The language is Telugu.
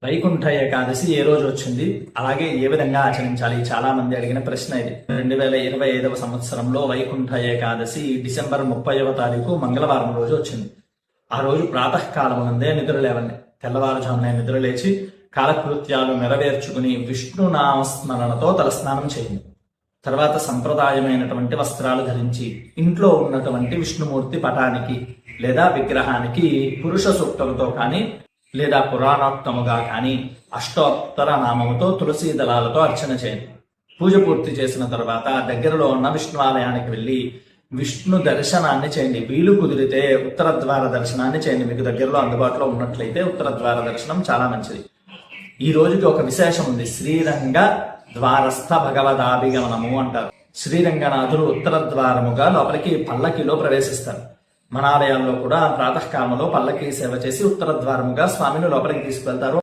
వైకుంఠ ఏకాదశి ఏ రోజు వచ్చింది, అలాగే ఏ విధంగా ఆచరించాలి? చాలా మంది అడిగిన ప్రశ్న ఇది. 2025వ సంవత్సరంలో వైకుంఠ ఏకాదశి డిసెంబర్ 30వ తారీఖు మంగళవారం రోజు వచ్చింది. ఆ రోజు ప్రాతకాలం నుండే నిద్ర లేవండి. తెల్లవారుజామునే నిద్ర లేచి కాలకృత్యాలు నెరవేర్చుకుని విష్ణు నామస్మరణతో తలస్నానం చేయండి. తర్వాత సంప్రదాయమైనటువంటి వస్త్రాలు ధరించి ఇంట్లో ఉన్నటువంటి విష్ణుమూర్తి పటానికి లేదా విగ్రహానికి పురుష సూక్తముతో కానీ లేదా పురాణోక్తముగా కానీ అష్టోత్తర నామముతో తులసీ దళాలతో అర్చన చేయండి. పూజ పూర్తి చేసిన తర్వాత దగ్గరలో ఉన్న విష్ణు ఆలయానికి వెళ్ళి విష్ణు దర్శనాన్ని చేయండి. వీలు కుదిరితే ఉత్తర ద్వార దర్శనాన్ని చేయండి. మీకు దగ్గరలో అందుబాటులో ఉన్నట్లయితే ఉత్తర ద్వార దర్శనం చాలా మంచిది. ఈ రోజుకి ఒక విశేషం ఉంది. శ్రీరంగ ద్వారస్థ భగవదాభిగమనము అంటారు. శ్రీరంగనాథుడు ఉత్తర ద్వారముగా లోపలికి పల్లకిలో ప్రవేశిస్తారు. మన ఆలయాల్లో కూడా ప్రాతకాలంలో పల్లకి సేవ చేసి ఉత్తర ద్వారముగా స్వామిని లోపలికి తీసుకువెళ్తారు.